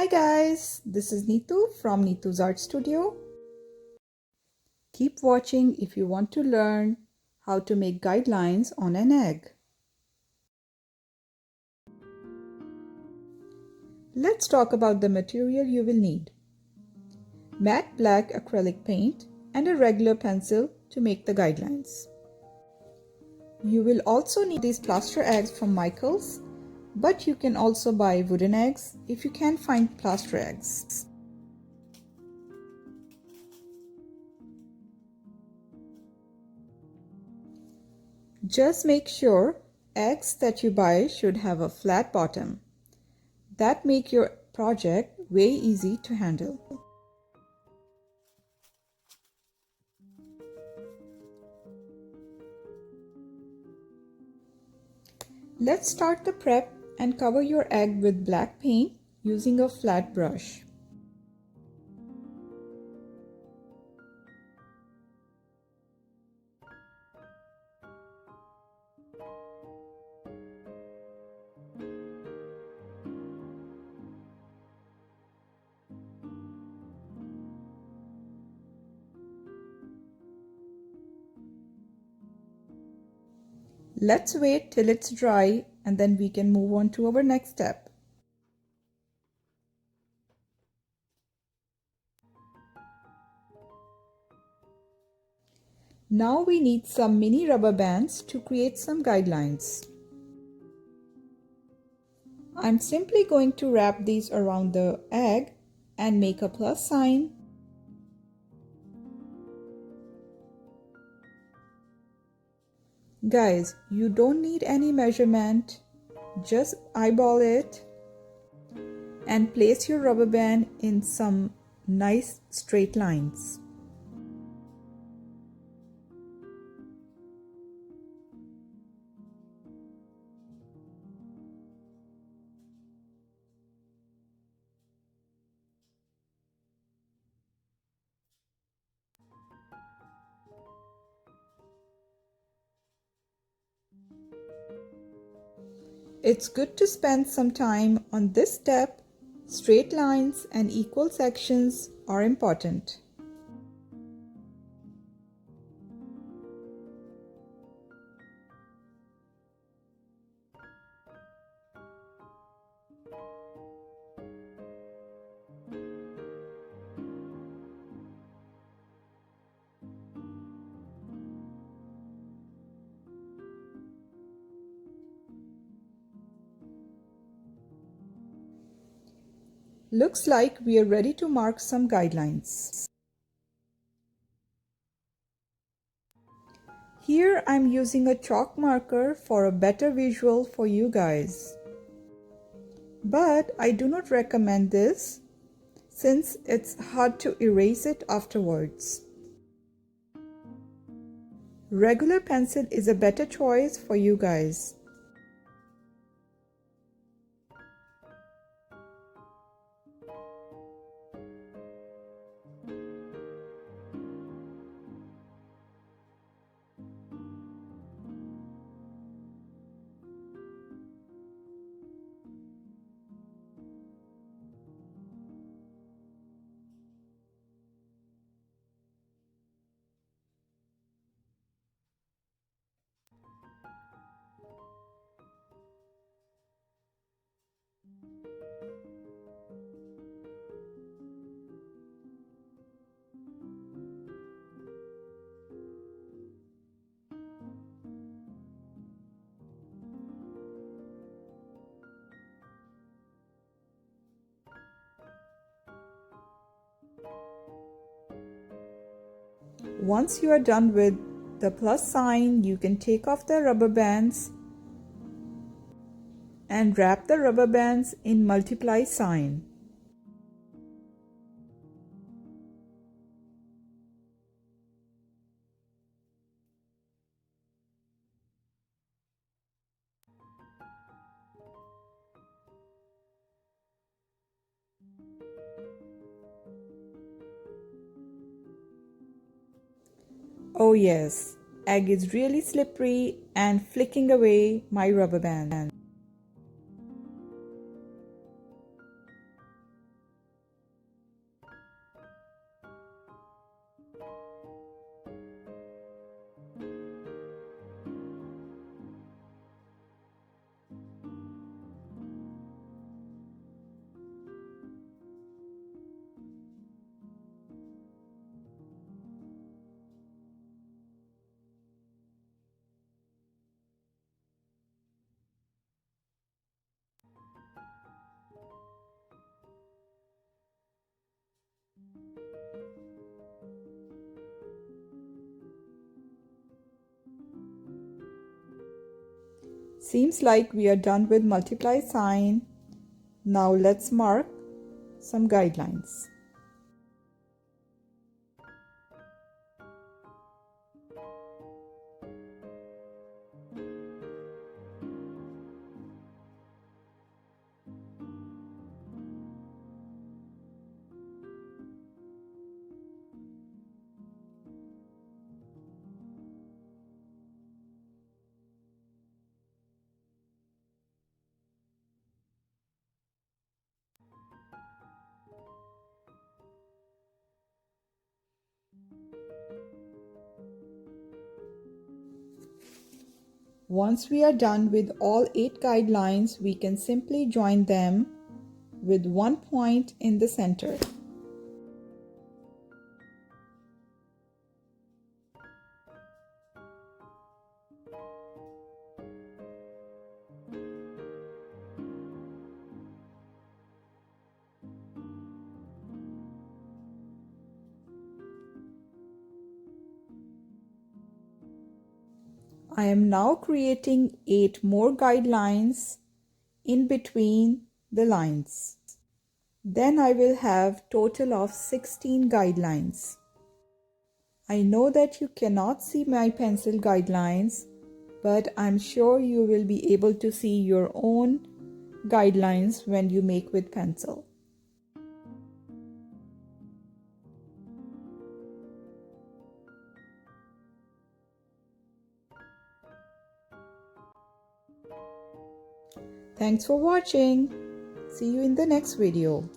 Hi guys, this is Neetu from Neetu's Art Studio. Keep watching if you want to learn how to make guidelines on an egg. Let's talk about the material you will need. Matte black acrylic paint and a regular pencil to make the guidelines. You will also need these plaster eggs from Michaels, but you can also buy wooden eggs if you can't find plaster eggs. Just make sure eggs that you buy should have a flat bottom. That make your project way easy to handle. Let's start the prep and cover your egg with black paint using a flat brush. Let's wait till it's dry and then we can move on to our next step. Now we need some mini rubber bands to create some guidelines. I'm simply going to wrap these around the egg and make a plus sign. Guys, you don't need any measurement, just eyeball it and place your rubber band in some nice straight lines. It's good to spend some time on this step. Straight lines and equal sections are important. Looks like we are ready to mark some guidelines. Here I'm using a chalk marker for a better visual for you guys. But I do not recommend this since it's hard to erase it afterwards. Regular pencil is a better choice for you guys. Once you are done with the plus sign, you can take off the rubber bands and wrap the rubber bands in multiply sign. Oh yes, egg is really slippery and flicking away my rubber band. Seems like we are done with multiply sign. Now let's mark some guidelines. Once we are done with all 8 guidelines, we can simply join them with one point in the center. I am now creating 8 more guidelines in between the lines. Then I will have total of 16 guidelines. I know that you cannot see my pencil guidelines, but I'm sure you will be able to see your own guidelines when you make with pencil. Thanks for watching. See you in the next video.